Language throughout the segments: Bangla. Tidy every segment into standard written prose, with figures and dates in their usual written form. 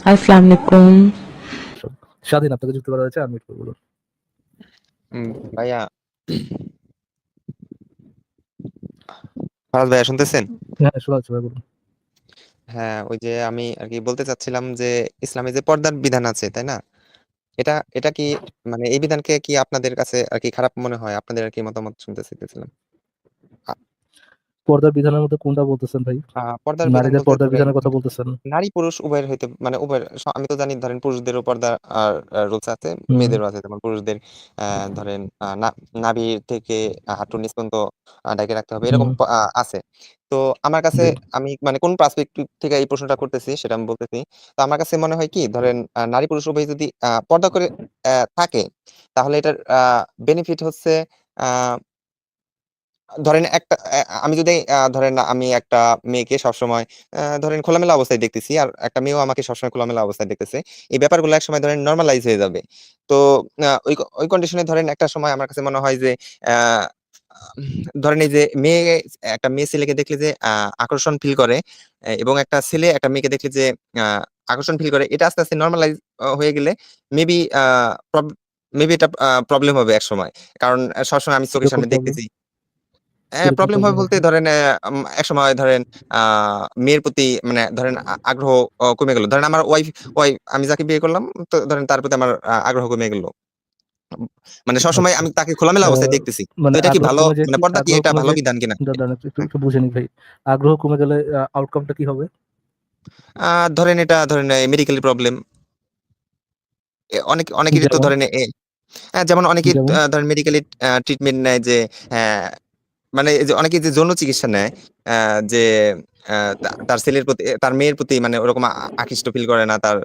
আসসালামু আলাইকুম। স্বাধীন, আপনাকে যুক্ত করা হয়েছে, আনমিউট করে বলুন। ভাইয়া, ফারাজ ভাইয়া শুনতেছেন? হ্যাঁ, শোনা যাচ্ছে ভাই, বলুন। হ্যাঁ, ওই যে আমি আর কি বলতে চাচ্ছিলাম যে ইসলামে যে পর্দার বিধান আছে, তাই না? এটা এটা কি মানে এই বিধানকে কি আপনাদের কাছে আর কি খারাপ মনে হয়? আপনাদের আর কি মতামত শুনতে চাইতেছিলাম। আ- পর্দার বিধানের মধ্যে কোনটা বলতেছেন ভাই? পর্দার বিধান নারীদের বলতে পর্দার ধরেন বিধানের কথা বলতেছেন? নারী পুরুষ উভয়ের হইতে মানে উভয়ের আমি তো জানি ধরেন পুরুষদেরও পর্দা আর রুলস আছে, হুম। মেয়েদেরও আছে। যেমন পুরুষদের ধরেন নাভির থেকে হাঁটুর নিচ পর্যন্ত ঢেকে রাখতে হবে, এরকম হুম। আছে। তো আমার কাছে জি। আমি মানে কোন পার্সপেক্টিভ থেকে এই প্রশ্নটা করতেছি সেটা আমি বলতেছি। তো আমার কাছে মনে হয় কি ধরেন নারী পুরুষ উভয় যদি পর্দা করে থাকে, তাহলে এটার বেনিফিট হচ্ছে আহ ধরেন একটা আমি যদি ধরেন আমি একটা মেয়েকে সবসময় ধরেন খোলামেলা অবস্থায় দেখতেছি, আর একটা মেয়েও আমাকে সবসময় খোলামেলা অবস্থায় দেখতেছে। এই ব্যাপারগুলো একসময় ধরেন নরমালাইজ হয়ে যাবে। তো ওই কন্ডিশনে ধরেন একটা সময় আমার কাছে মনে হয় যে আ ধরেন এই যে একটা মেয়ে ছেলেকে দেখলে যে আকর্ষণ ফিল করে, এবং একটা ছেলে একটা মেয়েকে দেখলে যে আ আকর্ষণ ফিল করে, এটা আস্তে, আস্তে নরমালাইজ হয়ে গেলে মেবি আ প্রব মেবি এটা প্রবলেম হবে একসময়। কারণ সবসময় আমি চোখের কিরকম সামনে প্রবলেম? দেখতেছি। কিরকম প্রবলেম হবে প্রবলেম বলতে হবে? ধরেন একসময় ধরেন আ মেয়ের প্রতি মানে ধরেন আগ্রহ কমে গেল। ধরেন আমার ওয়াইফ আমি যাকে বিয়ে করলাম, তো ধরেন তার প্রতি আমার আগ্রহ কমে গেল। উম মানে সবসময় আচ্ছা। আমি তাকে খোলামেলা আহ, অবস্থায় দেখতেছি। তো মানে এটা কি আগ্রহ ভালো কমে যায় মানে কি, পর্দা কি আগ্রহ এটা কমে ভালো যায়? বিধান কিনা? দাঁড়ান, একটু একটু হ্যাঁ। একটু বুঝে নি ভাই। আগ্রহ কমে গেলে আউটকামটা কি হবে? ধরেন এটা ধরেন মেডিকেল প্রবলেম। অনেকেরই তো যেমন? ধরেন যেমন অনেকেই যেমন? ধরেন মেডিকেলি ট্রিটমেন্ট নেয় যে হ্যাঁ, মানে এই যে অনেকে যে যৌন চিকিৎসা নেয়, যে তার ছেলের প্রতি তার মেয়ের প্রতি মানে ওরকম আকৃষ্ট ফিল করে না তার,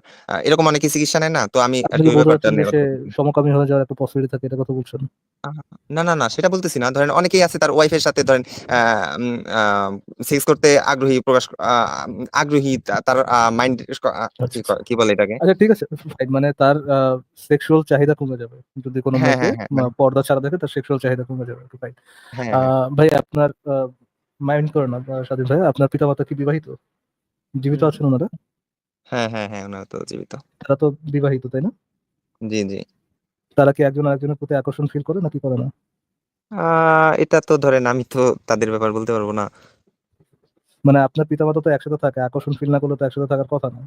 এরকম অনেকে চিকিৎসা নেয় না? তো আমি আপনি আরকি কি ওই বলতে ব্যাপারটা চাচ্ছেন যে নিয়ে সে কথা বলতেছি। সমকামী হয়ে যাওয়ার একটা পসিবিলিটি থাকে, এটা কথা বলছেন? আহা না, না, না, সেটা বলতেছি না। ধরেন অনেকেই আছে তার ওয়াইফ এর সাথে ধরেন আ উম আ সেক্স করতে আগ্রহী তার মাইন্ড আচ্ছা, আচ্ছা। কি বলে এটাকে? আচ্ছা, ঠিক আছে, ফাইন। মানে তার সেক্সুয়াল চাহিদা কমে যাবে যদি কোনো হ্যাঁ, মেয়েকে হ্যাঁ, হ্যাঁ, মানে পর্দা ছাড়া দেখে, তার সেক্সুয়াল চাহিদা কমে যাবে, ফাইন। হ্যাঁ, হ্যাঁ। ভাই, আপনার মাইন্ড করেন না, স্বাধীন ভাই, আপনার পিতামাতা কি বিবাহিত? জীবিত হুম। আছেন ওনারা? হ্যাঁ, হ্যাঁ, হ্যাঁ, উনারা তো জীবিত। তারা তো বিবাহিত, তাই না? জি, জি। তারা কি একজন আরেকজনের প্রতি আকর্ষণ ফিল করে নাকি করে না? আ এটা তো ধরেন আমি তো তাদের ব্যাপার বলতে পারব না। মানে আপনার পিতামাতা তো একসাথে থাকে, আকর্ষণ ফিল না করলে তো একসাথে থাকার কথা না।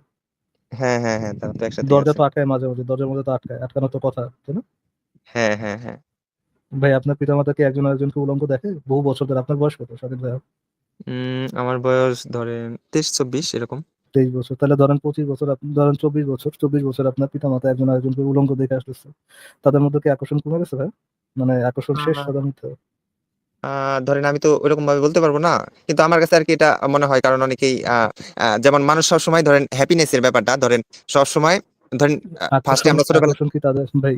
হ্যাঁ, হ্যাঁ, হ্যাঁ, তারা তো একসাথেই দরজা আছে। তো আটকায় মাঝে মাঝে, দরজার মধ্যে তো আটকায়, আটকানোর তো কথা, তাই না? হ্যাঁ, হ্যাঁ, হ্যাঁ। ভাই, আপনার পিতামাতা কি একজন আরেকজনকে উলঙ্গ দেখে বহু বছর ধরে? আপনার বয়স কত, স্বাধীন ভাই? আমার বয়স ধরেন 23-24 এরকম। 23 বছর, তাহলে ধরেন 25 বছর, ধরেন 24 বছর, 24 বছর আপনার পিতামাতা একজন আরেকজনকে উলঙ্গ দেখে আসতেছে। তাদের মধ্যে কি আকর্ষণ কমে গেছে ভাই? মানে আকর্ষণ শেষ আ সাধারণত? আ ধরেন আমি তো ওইরকম ভাবে বলতে পারব না। কিন্তু আমার কাছে আরকি এটা মনে হয়, কারণ অনেকেই যেমন মানুষ সবসময় ধরেন হ্যাপিনেস এর ব্যাপারটা ধরেন সবসময় ধরেন ফার্স্ট এ আকর্ষণ আমরা ছোটবেলা আকর্ষণ কি তাদের ভাই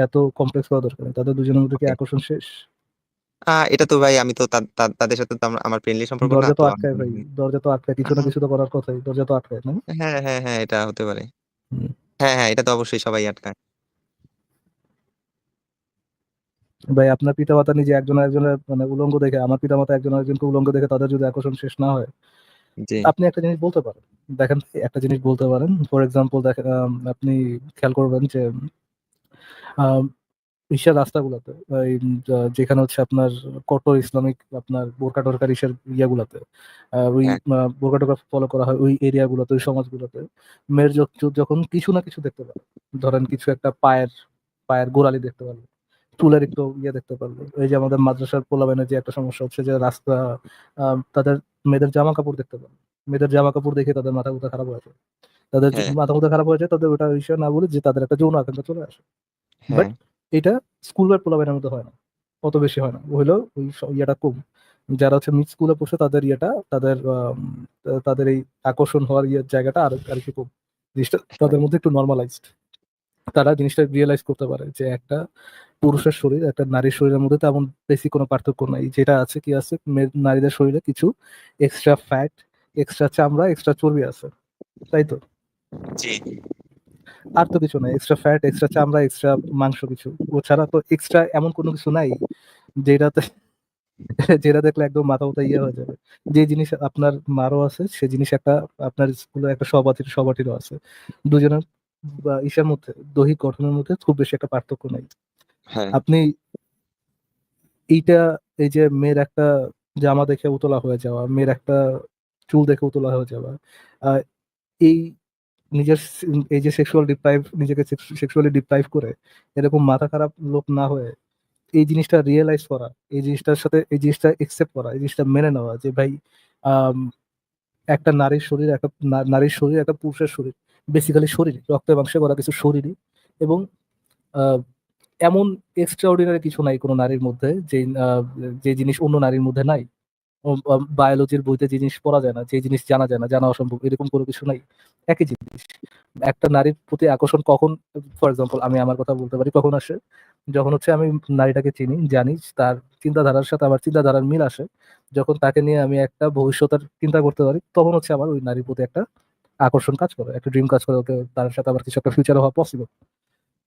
এত কমপ্লেক্স করা দরকার নেই। তাদের দুজনের মধ্যে কি ওকে। আকর্ষণ শেষ? এটা তো ভাই আমি তো তাদের সাথে তো আমার ফ্রেন্ডলি সম্পর্ক না। দরজা তো তো আটকায় ভাই, দরজা তো আটকায়, কিছু না কিছু তো করার কথাই, দরজা তো আটকায় না? হ্যাঁ, হ্যাঁ, হ্যাঁ, এটা হতে পারে। হুম। হ্যাঁ, হ্যাঁ, এটা তো অবশ্যই সবাই আটকায়। ভাই, আপনার পিতামাতা নিজে একজন আরেকজনের মানে উলঙ্গ দেখে, আমার পিতামাতা একজন আরেকজনকে উলঙ্গ দেখে, তাদের যদি আকর্ষণ শেষ না হয়, জি। আপনি একটা জিনিস বলতে পারেন। দেখেন, একটা জিনিস বলতে পারেন, ফর এক্সাম্পল দেখেন, আপনি খেয়াল করবেন যে আম এশিয়ার রাস্তাগুলাতে, এই যেখানে হচ্ছে আপনার কট্টর ইসলামিক আপনার বোরকা টোরকার ইয়াগুলাতে, ওই হ্যাঁ, বোরকা টোরকা ফলো করা হয় ওই এরিয়াগুলোতে, ওই সমাজগুলোতে, মেয়ের যখন কিছু না কিছু দেখতে পারে, ধরেন কিছু একটা পায়ের পায়ের গোড়ালি দেখতে পারলো, চুলের একটু ইয়ে দেখতে পারলো। এই যে আমাদের মাদ্রাসার পোলাপাইনের যে একটা সমস্যা হচ্ছে যে রাস্তা, তাদের মেয়েদের জামা কাপড় দেখতে পারে, মেয়েদের জামা কাপড় দেখে তাদের মাথা ব্যথা খারাপ হয়ে যায়। তাদের হ্যাঁ, মাথা ব্যথা খারাপ হয়ে যায়, তাদের ওটা বিষয় না বলে যে তাদের একটা যৌন আকাঙ্ক্ষা চলে আসে। বাট হ্যাঁ, এটা স্কুল বা পোলাপাইনের মধ্যে হয় না, অত বেশি হয় না, হইলেও ওই ইয়েটা কম। যারা হচ্ছে মিড স্কুলে পড়ছে তাদের ইয়েটা, তাদের এই আকর্ষণ হওয়ার ইয়ের জায়গাটা আর আর কি কম। জিনিসটা তাদের মধ্যে একটু নর্মালাইজড। তারা জিনিসটা রিয়েলাইজ করতে পারে যে একটা পুরুষের শরীর একটা নারীর শরীরের মধ্যে তেমন বেশি কোনো পার্থক্য নাই। যেটা আছে কি আছে, নারীদের শরীরে কিছু এক্সট্রা ফ্যাট, এক্সট্রা চামড়া, এক্সট্রা চর্বি আছে, তাই তো? জি। আর তো কিছু নাই, এক্সট্রা ফ্যাট, এক্সট্রা চামড়া, এক্সট্রা মাংস কিছু। ও ছাড়া তো এক্সট্রা এমন কোনো কিছু নাই যেটাতে যেটা দেখলে একদম মাথা মতো ইয়ে হয়ে যাবে। যে জিনিস আপনার মারও আছে সে জিনিস একটা আপনার স্কুলে একটা সহপাঠীরও আছে। দুজনের বা ইসের মধ্যে দৈহিক গঠনের মধ্যে খুব বেশি একটা পার্থক্য নাই। হ্যাঁ, আপনি এইটা, এই যে মেয়ের একটা জামা দেখে উতলা হয়ে যাওয়া, মেয়ের একটা চুল দেখে উতলা হয়ে যাওয়া, আহ, এই এই যে নিজেকে সেক্সুয়ালি ডিপ্রাইভ করে এরকম মাথা খারাপ লোক না হয়ে এই জিনিসটা রিয়েলাইজ করা, এই জিনিসটার সাথে এই জিনিসটা একসেপ্ট করা, এই জিনিসটা মেনে নেওয়া যে ভাই আম, একটা নারীর শরীর একটা পুরুষের শরীর, বেসিক্যালি শরীর রক্তে মাংসে করা কিছু শরীরই, এবং আহ, এমন এক্সট্রাঅর্ডিনারি কিছু নাই কোনো নারীর মধ্যে যে জিনিস অন্য নারীর মধ্যে নাই। বায়োলজির বইতে যে জিনিস পড়া যায় না, যে জিনিস জানা যায় না, জানা অসম্ভব, এরকম কোনো কিছু নাই। একই জিনিস, একটা নারীর প্রতি আকর্ষণ কখন, ফর এক্সাম্পল আমি আমার কথা বলতে পারি, কখন আসে, যখন হচ্ছে আমি নারীটাকে চিনি, জানি তার চিন্তাধারার সাথে আমার চিন্তাধারার মিল আসে, যখন তাকে নিয়ে আমি একটা ভবিষ্যতের চিন্তা করতে পারি, তখন হচ্ছে আমার ওই নারীর প্রতি একটা আকর্ষণ কাজ করে, একটা ড্রিম কাজ করে, ওকে তার সাথে আবার কিছু একটা ফিউচারে হওয়া পসিবল।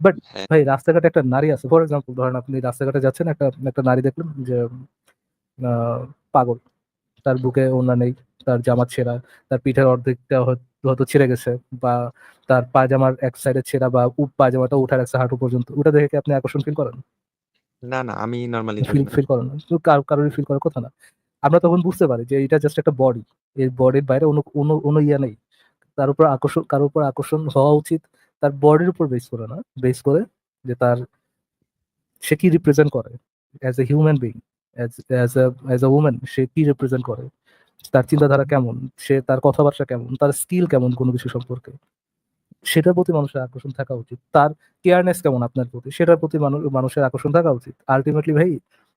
বাট হ্যাঁ, ভাই রাস্তাঘাটে একটা নারী আছে, ফর এক্সাম্পল ধরেন আপনি রাস্তাঘাটে যাচ্ছেন, একটা একটা নারী দেখলেন যে পাগল, তার বুকে ওড়না নেই, তার জামা ছেঁড়া, তার পিঠের অর্ধেকটা হয়তো ছিঁড়ে গেছে, বা তার পায়জামার এক সাইডে ছেঁড়া, বা পায়জামাটা উঠার একটা হাঁটু পর্যন্ত, ওটা দেখে কি আপনি আকর্ষণ ফিল করেন? না, না, আমি নরমালি করি ফিল না। ফিল করেন না, তো কারোরই ফিল করার কথা না। আমরা তখন বুঝতে পারি যে এটা জাস্ট একটা বডি, এই বডির বাইরে অন্য অন্য অন্য ইয়া নেই। কারোর উপর আকর্ষণ হওয়া উচিত তার বডির উপর বেস করে না, বেস করে যে সে কি রিপ্রেজেন্ট করে as a human being, as a women, সে কি রিপ্রেজেন্ট করে, তার চিন্তাধারা কেমন, সে তার কথাবার্তা কেমন, তার স্কিল কেমন কোনো কিছু সম্পর্কে, সেটার প্রতি মানুষের আকর্ষণ থাকা উচিত। তার কেয়ারনেস কেমন আপনার প্রতি, সেটার প্রতি মানুষের আকর্ষণ থাকা উচিত। আলটিমেটলি ভাই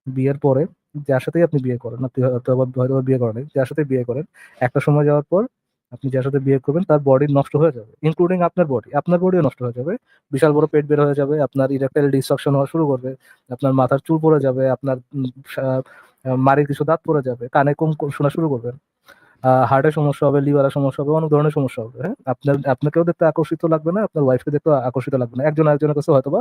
বিয়ের পরে যার সাথেই আপনি বিয়ে করেন, আপনি হয়তো বা বিয়ে করেন নাই, যার সাথে বিয়ে করেন, একটা সময় যাওয়ার পর আপনি যার সাথে বিয়ে করবেন তার বডি নষ্ট হয়ে যাবে, ইনক্লুডিং আপনার বডিও নষ্ট হয়ে যাবে। বিশাল বড় পেট বের হয়ে যাবে, আপনার ইরেকটাইল ডিসফাংশন হওয়া শুরু করবে, আপনার মাথার চুল পড়ে যাবে, আপনার মাড়ির কিছু দাঁত পড়ে যাবে, কানে কম শোনা শুরু করবে, হার্টের সমস্যা হবে, লিভারের সমস্যা হবে, অনেক ধরনের সমস্যা হবে। হ্যাঁ, আপনাকেও দেখতে আকর্ষিত লাগবে না, আপনার ওয়াইফকে দেখতে আকর্ষিত লাগবে না, একজন আরেকজনের কাছে হয়তোবা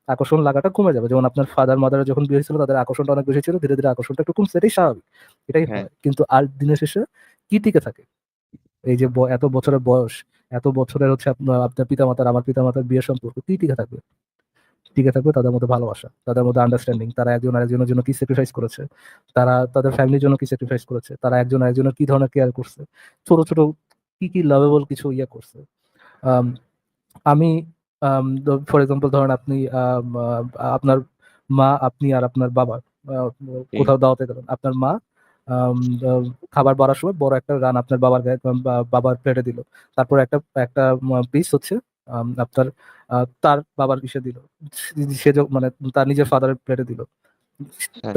আকর্ষণ লাগাটা কমে যাবে। যেমন আপনার ফাদার মাদার যখন বিয়ে হয়েছিল তাদের আকর্ষণটা অনেক বেশি ছিল, ধীরে ধীরে আকর্ষণটা একটু কমছে, এটাই স্বাভাবিক, এটাই হ্যাঁ, হয়। কিন্তু আর দিনের শেষে কি টিকে থাকে? এই যে এত বছরের বয়স, এত বছরের হচ্ছে আপনার পিতামাতার আমার পিতামাতার বিয়ের সম্পর্ক কি টিকে থাকবে? টিকে থাকবে তাদের মধ্যে ভালোবাসা, তাদের মধ্যে আন্ডারস্ট্যান্ডিং, তারা একজন আরেকজনের জন্য কি স্যাক্রিফাইস করেছে, তারা তাদের ফ্যামিলির জন্য কি স্যাক্রিফাইস করেছে, তারা একজন আরেকজনের কি ধরনের কেয়ার করছে, ছোট ছোট কি কি লাভেবল কিছু ইয়ে করছে। আম, আমি ফর এক্সাম্পল ধরেন আপনি আপনার মা, আপনি আর আপনার বাবা আহ, জি, কোথাও দাওয়াতে গেলেন, আপনার মা আম, আহ, খাবার বাড়ার সময় বড় একটা রান আপনার বাবার গায়ে বাবার প্লেটে দিল, তারপর একটা একটা পিস হচ্ছে আপনার তার বাবার ইসে দিল, মানে তার নিজের ফাদারের প্লেটে দিল। হ্যাঁ,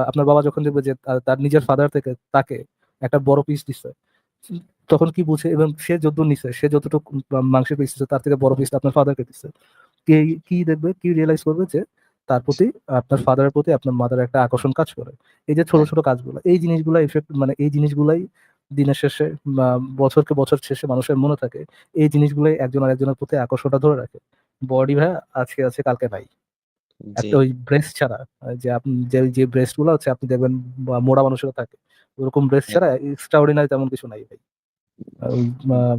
আপনার বাবা যখন দেখবে যে তার নিজের ফাদার থেকে তাকে একটা বড় পিস দিচ্ছে, তখন কি বুঝে, এবং সে যত নিছে, সে যতটুকু মাংসের পিস দিচ্ছে তার থেকে বড় পিস আপনার ফাদারকে দিচ্ছে, কি কি দেখবে, কি রিয়েলাইজ করবে যে তার প্রতি, আপনার ফাদারের প্রতি আপনার মাদার একটা আকর্ষণ কাজ করে। এই যে ছোট হ্যাঁ, ছোট কাজগুলো, এই জিনিসগুলো ইফেক্ট, মানে এই জিনিসগুলাই দিনের শেষে বা বছরকে বছর শেষে মানুষের মনে থাকে। এই জিনিসগুলাই একজন আরেকজনের প্রতি আকর্ষণটা ধরে রাখে। বডি ভাই আজকে আছে কালকে নাই। জি, একটা ওই ব্রেস্ট ছাড়া, যে আপনি যে ব্রেস্ট গুলো হচ্ছে আপনি দেখবেন মোড়া মানুষেরও থাকে, ওরকম ব্রেস্ট হ্যাঁ, ছাড়া এক্সট্রা অর্ডিনারি তেমন কিছু নাই ভাই। ওই আহ,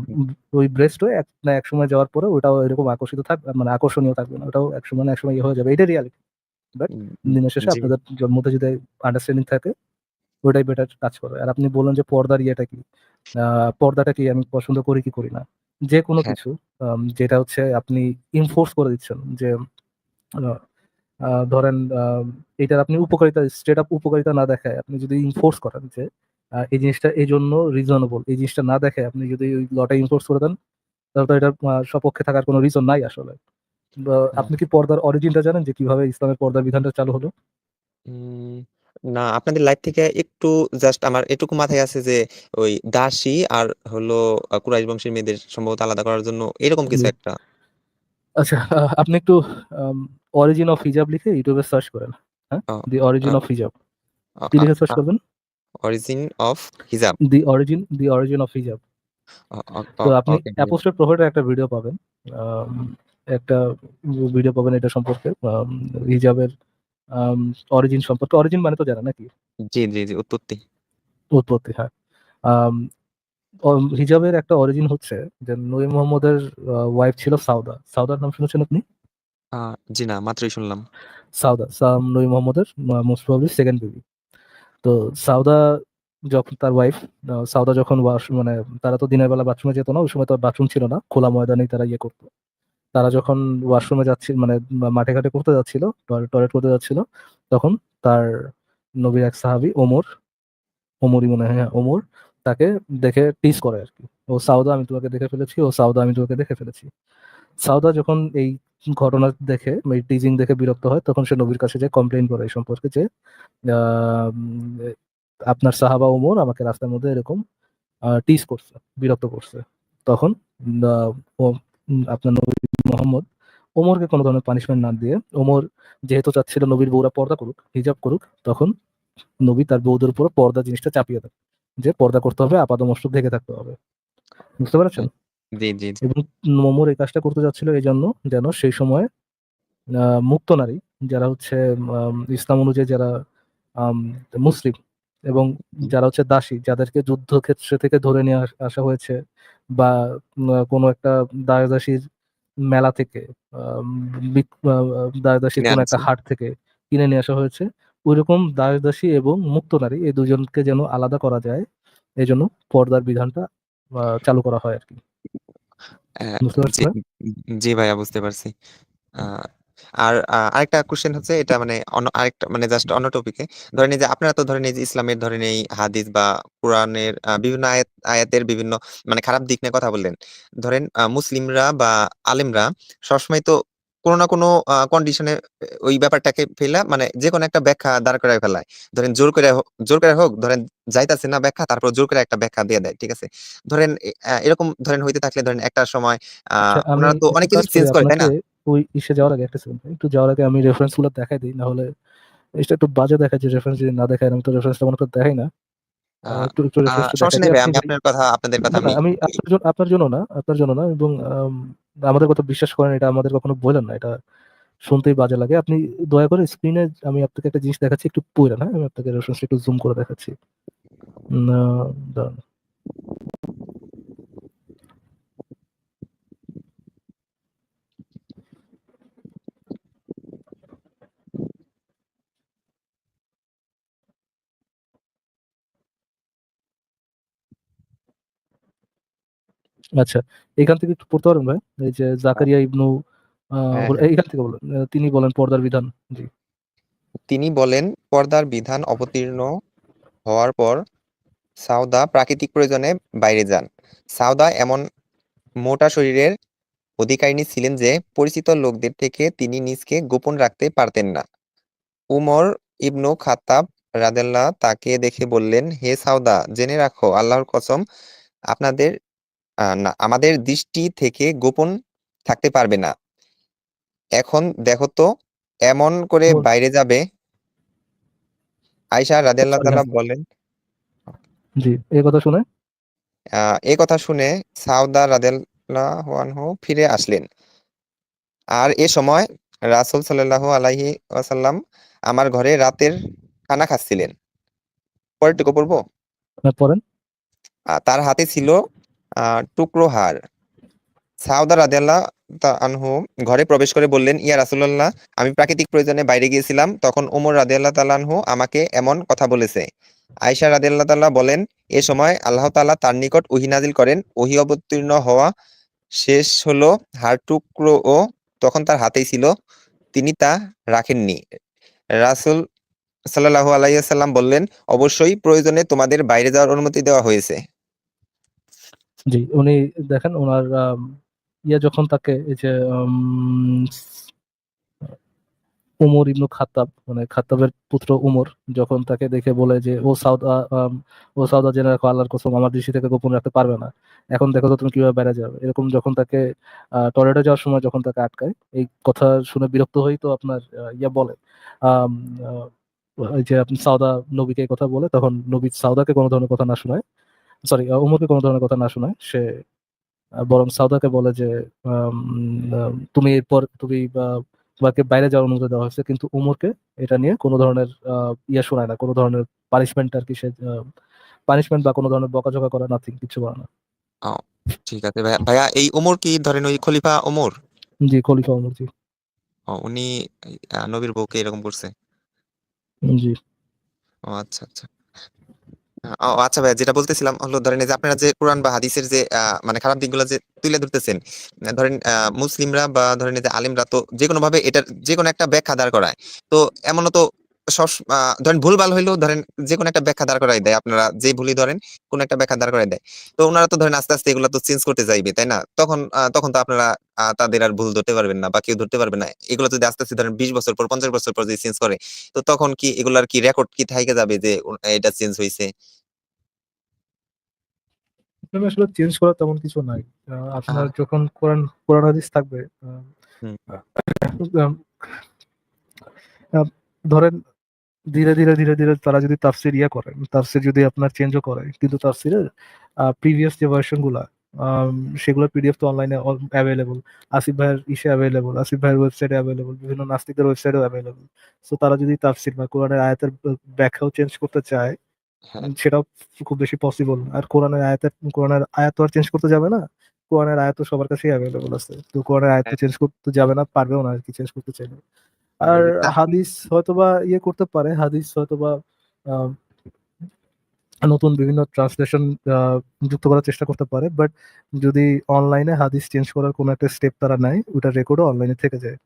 ওই ব্রেস্ট এক না এক সময় যাওয়ার পরে ওটাও এরকম আকর্ষিত থাকবে, মানে আকর্ষণীয় থাকবে না, ওটাও এক সময় না এক সময় ইয়ে হয়ে যাবে, এটা রিয়ালিটি। বাট উম, দিনের শেষে জি, আপনাদের মধ্যে যদি আন্ডারস্ট্যান্ডিং থাকে, ওটাই বেটার কাজ করে। আর আপনি বললেন যে পর্দার ইয়েটা কি, পর্দাটা কি আমি পছন্দ করি কি করি না, যে কোনো হ্যাঁ, কিছু যেটা হচ্ছে আপনি ইনফোর্স করে দিচ্ছেন যে আহ, ধরেন এটার আপনি উপকারিতা, স্ট্রেট আপ উপকারিতা না দেখায় আপনি যদি ইনফোর্স করেন যে এই জিনিসটা এই জন্য রিজনেবল, এই জিনিসটা না দেখে আপনি যদি ওই লটা ইনফোর্স করে দেন, তাহলে তো এটার সপক্ষে থাকার কোনো রিজন নাই আসলে। হ্যাঁ। আপনি কি পর্দার অরিজিনটা জানেন যে কিভাবে ইসলামের পর্দার বিধানটা চালু হলো? উম, না, আপনাদের লাইফ থেকে একটু জাস্ট আমার এটুকু মাথায় আছে যে ওই দাসী আর হলো কুরাইশ বংশের মেয়েদের সম্ভবত আলাদা করার জন্য এরকম কিছু জি। একটা। আচ্ছা, আপনি একটু অরিজিন অফ হিজাব লিখে ইউটিউবে সার্চ করেন। হ্যাঁ, দি অরিজিন অফ হিজাব, কি লিখে সার্চ করবেন? অরিজিন অফ হিজাব। দি অরিজিন অফ হিজাব। তো আপনি ওকে। অ্যাপোস্টেট প্রফেটের একটা ভিডিও পাবেন, একটা ভিডিও পাবেন এটা সম্পর্কে, হিজাবের অরিজিন সম্পর্কে, অরিজিন মানে তো জানা নাকি? জি, জি, জি, উৎপত্তি। উৎপত্তি, হ্যাঁ। আম, হিজাবের একটা অরিজিন হচ্ছে যে নবী মোহাম্মদের ওয়াইফ ছিল সাউদা। সাউদার নাম শুনেছেন আপনি? জি না, মাত্রই শুনলাম। সাউদা নবী মোহাম্মদের মোস্ট প্রবাবলি সেকেন্ড বেবি। তো সাউদা যখন তার ওয়াইফ, সাউদা যখন মানে তারা তো দিনের বেলা বাথরুমে যেত না, ওই সময় তো বাথরুম ছিল না, খোলা ময়দানেই তারা ইয়ে করতো। তারা যখন ওয়াশরুমে যাচ্ছিল, মানে মাঠে ঘাটে করতে যাচ্ছিল, টয়লেট করতে যাচ্ছিল, তখন তার নবীর এক সাহাবী ওমর, ওমরই মনে হয়, হ্যাঁ, ওমর, তাকে দেখে টিজ করে আর কি। ও সাউদা, আমি তোমাকে দেখে ফেলেছি, ও সাউদা, আমি তোমাকে দেখে ফেলেছি। সাউদা যখন এই ঘটনা দেখে, এই টিজিং দেখে বিরক্ত হয়, তখন সে নবীর কাছে যে কমপ্লেইন করে এই সম্পর্কে যে আহ, উম, আপনার সাহাবা ওমর আমাকে রাস্তার মধ্যে এরকম টিজ করছে, বিরক্ত করছে। তখন আহ, ও আপনার নবী মোহাম্মদ ওমরকে কোনো ধরনের পানিশমেন্ট না দিয়ে, ওমর যেহেতু চাচ্ছিল নবীর বউরা পর্দা করুক, হিজাব করুক, তখন নবী তার বউদের উপর পর্দা জিনিসটা চাপিয়ে দেন, যে পর্দা করতে হবে, আপাদমস্তক ঢেকে থাকতে হবে। বুঝতে পেরেছেন? হ্যাঁ, জি, জি, জি। এবং ওমর এই কাজটা করতে যাচ্ছিল এই জন্য যেন সেই সময় মুক্ত নারী, যারা হচ্ছে ইসলাম অনুযায়ী যারা আম, মুসলিম, এবং যারা হচ্ছে দাসী, যাদেরকে যুদ্ধক্ষেত্র থেকে ধরে নিয়ে আসা হয়েছে, বা কোনো একটা দাসদাসীর মেলা থেকে, আম, দাসদাসীর কিনে কোনো একটা আনছে। হাট থেকে কিনে নিয়ে আসা হয়েছে, ওইরকম দাসদাসী এবং মুক্ত নারী এই দুজনকে যেন আলাদা করা যায়, এই জন্য পর্দার বিধানটা চালু করা হয় আর কি। আহ, বুঝতে জি, পারছেন? জি ভাইয়া, বুঝতে পারছি। আহ, আর আরেকটা কোশ্চেন হচ্ছে, এটা মানে অন্য আরেকটা মানে জাস্ট অন্য টপিকে। ধরেন এই যে আপনারা তো ধরেন এই যে ইসলামের ধরেন এই হাদিস বা কোরআনের বিভিন্ন আয়াতের বিভিন্ন মানে খারাপ দিক নিয়ে কথা বললেন। ধরেন মুসলিমরা বা আলেমরা সবসময় তো কোনো না কোনো কন্ডিশনে ওই ব্যাপারটাকে ফেলা মানে যে কোনো একটা ব্যাখ্যা দাঁড় করায় ফেলায়। ধরেন জোর করে হোক, ধরেন যাইতাছে না ব্যাখ্যা, তারপর জোর করে একটা ব্যাখ্যা দিয়ে দেয়, ঠিক আছে? ধরেন এরকম ধরেন হইতে থাকলে ধরেন একটা সময় আচ্ছা, আমি ওনারা তো একটা অনেক কিছু কাজ করি, চেঞ্জ করে, তাই আপনাকে না? ওই ইসে যাওয়ার আগে, একটা সেকেন্ড, একটু যাওয়ার আগে আমি রেফারেন্স গুলো দেখাই দিই, না হলে এটা একটু বাজে দেখায় যে রেফারেন্স যদি না দেখায়, আমি তো রেফারেন্সটা মনে করে দেখাই না। আহ একটু একটু রেফারেন্সটা দেখাই সমস্যা নেই দিই, ভাই, আপনি আমি যদি, আপনার কথা আপনাদের কথা না না, আমি আমি আপনার জন্য, আপনার জন্য না, আপনার জন্য না, এবং আমাদের কথা বিশ্বাস করেন, এটা আমাদের কখনো বললেন না, এটা শুনতেই বাজে লাগে। আপনি দয়া করে স্ক্রিনে, আমি আপনাকে একটা জিনিস দেখাচ্ছি, একটু পড়েন, হ্যাঁ, আমি আপনাকে রেফারেন্সটা একটু জুম করে দেখাচ্ছি। দাঁড়ান। আচ্ছা, এখান থেকে একটু পড়তে পারেন ভাই? এই যে জাকারিয়া ইবনু হ্যাঁ, হ্যাঁ। এইখান থেকে বলেন, তিনি বলেন পর্দার বিধান। জি। তিনি বলেন, পর্দার বিধান অবতীর্ণ হওয়ার পর সাউদা প্রাকৃতিক প্রয়োজনে বাইরে যান। সাউদা এমন মোটা শরীরের অধিকারিণী ছিলেন যে পরিচিত লোকদের থেকে তিনি নিজকে গোপন রাখতে পারতেন না। উমর ইবনু খাত্তাব রাদিয়াল্লাহু তাকে দেখে বললেন, হে সাউদা, জেনে রাখো, আল্লাহর কসম, আপনাদের না, আমাদের দৃষ্টি থেকে গোপন থাকতে পারবে না। এখন দেখো তো, এমন করে ওমর, বাইরে যাবে। আয়েশা রাদিয়াল্লাহু সরি, তাআলা হ্যাঁ, বলেন, জি, এই কথা শুনে, এই কথা শুনে সাউদা রাদিয়াল্লাহু আনহু ফিরে আসলেন। আর এ সময় রাসূল সাল্লাল্লাহু আলাইহি ওয়াসাল্লাম আমার ঘরে রাতের খানা খাচ্ছিলেন। পরেরটুকু পড়বো। আপনার পড়েন। তার হাতে ছিল টুকরো হাড়। সাউদা রাদিয়াল্লাহু আনহু ঘরে প্রবেশ করে বললেন, ইয়া রাসূলুল্লাহ, আমি প্রাকৃতিক প্রয়োজনে বাইরে গিয়েছিলাম, তখন ওমর রাদিয়াল্লাহু তাআলা আনহু আমাকে এমন কথা বলেছে। আয়েশা রাদিয়াল্লাহু তাআলা বলেন, এ সময় আল্লাহ তাআলা তার নিকট ওহী নাজিল করেন। ওহী অবতীর্ণ হওয়া শেষ হলো, হাড় টুকরো ও তখন তার হাতেই ছিল, তিনি তা রাখেননি। রাসূল সাল্লাল্লাহু আলাইহি ওয়াসাল্লাম বললেন, অবশ্যই প্রয়োজনে তোমাদের বাইরে যাওয়ার অনুমতি দেওয়া হয়েছে। জি, উনি দেখেন ওনার ইয়ে যখন তাকে এই যে উমর ইবনু খাত্তাব, মানে খাত্তাবের পুত্র উমর, যখন তাকে দেখে বলে যে ও সাউদা, ও সাউদা, জেনে রাখো, আল্লাহর কসম, আমার দৃষ্টি থেকে গোপন রাখতে পারবে না, এখন দেখো তো তুমি কিভাবে বেড়ে যাবে, এরকম যখন তাকে টয়লেটে যাওয়ার সময় যখন তাকে আটকায়, এই কথা শুনে বিরক্ত হই তো আপনার ইয়া বলে, আম, আহ, এই যে আপনি সাউদা নবীকে এই কথা বলে, তখন নবী সাউদাকে কোনো ধরনের কথা না শোনায়, সরি, উমরকে কোনো ধরনের কথা না শোনায়, সে বরং সাউদাকে বলে যে তুমি এরপর তুমি বাকে বাইরে যাওয়ার অনুমতি দেওয়া হয়েছে, কিন্তু উমরকে এটা নিয়ে কোনো ধরনের ইয়ে শোনায় না, কোনো ধরনের পানিশমেন্ট আর কি, সে পানিশমেন্ট বা কোনো ধরনের বকাঝকা করা, নাথিং, কিছু করে না। ও ঠিক আছে ভাইয়া। ভাইয়া এই ওমর কি ধরেন ওই খলিফা ওমর? জি, খলিফা উমর, জি। উনি নবীর বউকে এরকম করছে? জি। ও আচ্ছা আচ্ছা। ও আচ্ছা ভাইয়া, যেটা বলতেছিলাম হলো ধরেন এই যে আপনারা যে কোরআন বা হাদিসের যে মানে খারাপ দিকগুলো যে তুলে ধরতেছেন, ধরেন মুসলিমরা বা ধরেন এই যে আলেমরা তো যে কোনো ভাবে এটার যে কোনো একটা ব্যাখ্যা দাঁড় করায়। তো এমনও তো সব ধরেন ভুলভাল হইলেও ধরেন যে কোনো একটা ব্যাখ্যা দাঁড় করাই দেয়, আপনারা যে ভুলই ধরেন কোন একটা ব্যাখ্যা দাঁড় করাই দেয়। তো ওনারা তো ধরেন আস্তে আস্তে এগুলো তো চেঞ্জ করতে চাইবে, তাই না? তখন তখন তো আপনারা তাদের আর ভুল ধরতে পারবেন না বা কেউ ধরতে পারবে না। এগুলো যদি আস্তে আস্তে ধরেন 20 বছর পর 50 বছর পর যদি চেঞ্জ করে, তো তখন কি এগুলার কি রেকর্ড কি থাইকে যাবে যে এটা চেঞ্জ হয়েছে? এখানে আসলে চেঞ্জ করার তেমন কিছু নাই। আপনার আহ যখন কোরআন কোরআন হাদিস থাকবে, হুম। আহ, আহ, ধরেন ধীরে ধীরে ধীরে ধীরে তারা যদি তাফসির ইয়া করে, তাফসির যদি আপনার চেঞ্জও করে, কিন্তু তাফসিরের প্রিভিয়াস যে ভার্সন গুলা, আম, সেগুলোর পিডিএফ তো অনলাইনে অ্যাভেলেবল। আসিফ ভাইয়ের ইসে অ্যাভেলেবল, আসিফ ভাইয়ের ওয়েবসাইটে অ্যাভেলেবল, বিভিন্ন নাস্তিকদের ওয়েবসাইটেও অ্যাভেলেবল। তো তারা যদি তাফসির বা কোরআনের আয়াতের ব্যাখ্যাও চেঞ্জ করতে চায়, হ্যাঁ সেটাও খুব বেশি পসিবল। আর কোরআনের আয়াত তো আর চেঞ্জ করতে যাবে না। কোরআনের আয়াত তো সবার কাছেই অ্যাভেলেবল আছে, তো কোরআনের আয়াত তো হ্যাঁ, চেঞ্জ করতে যাবে না, পারবেও না আর কি চেঞ্জ করতে চাইলে। মানে আর ওই যে তাহরিম। হাদিস হয়তোবা ইয়ে করতে পারে, হাদিস হয়তোবা আহ, নতুন বিভিন্ন ট্রান্সলেশন যুক্ত করার চেষ্টা করতে পারে, বাট যদি অনলাইনে হাদিস চেঞ্জ করার কোনো একটা স্টেপ তারা নেয়, ওটা রেকর্ডও অনলাইনে থেকে যায়।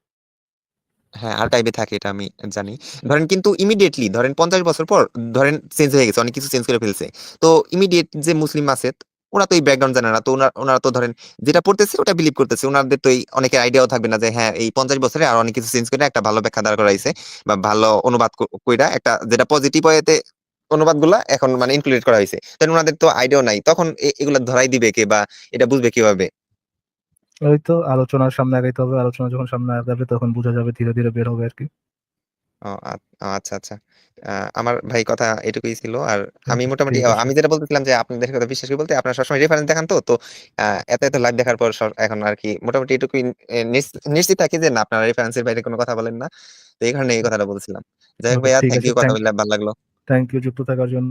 হ্যাঁ, আর্কাইভে থাকে এটা আমি জানি। ধরেন কিন্তু ইমিডিয়েটলি ধরেন 50 বছর পর ধরেন চেঞ্জ হয়ে গেছে, অনেক কিছু চেঞ্জ করে ফেলছে। তো ইমিডিয়েট যে মুসলিম আছে ওরা তো এই ব্যাকগ্রাউন্ড জানে না, তো ওনারা তো ধরেন যেটা পড়তেছে ওটা বিলিভ করতেছে, ওনাদের তো এই অনেকের আইডিয়াও থাকবে না যে হ্যাঁ এই 50 বছরে আর অনেক কিছু চেঞ্জ করে একটা ভালো ব্যাখ্যা দাঁড় করাইছে বা ভালো অনুবাদ কইরা একটা যেটা পজিটিভ ওয়েতে অনুবাদ গুলা এখন মানে ইনক্লুডেড করা হয়েছে, তাই ওনাদের তো আইডিয়াও নাই, তখন এগুলা ধরাই দিবে কে বা এটা বুঝবে কিভাবে? ওই তো আলোচনার সামনে আগাইতে হবে, আলোচনা যখন সামনে আগাবে তখন বোঝা যাবে, ধীরে ধীরে বের হবে আর কি। ও আচ্ছা আচ্ছা। আমার ভাই কথা এটুকুই ছিল। আর আমি আচ্ছা, মোটামুটি ঠিক আছে। আমি যেটা বলতেছিলাম যে আপনাদের কথা বিশ্বাস করি বলতে আপনারা সবসময় রেফারেন্স দেখান, তো তো এত এত লাইভ দেখার পর এখন আর কি মোটামুটি এটুকুই নিশ্চিত থাকি যে না আপনারা রেফারেন্সের বাইরে কোনো কথা বলেন না। তো এই কারণে এই কথাটা বলছিলাম। যাই হোক ওকে, ভাইয়া, ঠিক থ্যাংক আছে, ইউ, কথা বললে ভালো লাগলো। থ্যাংক ইউ যুক্ত থাকার জন্য।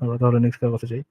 আমরা তাহলে নেক্সট কথা চাই।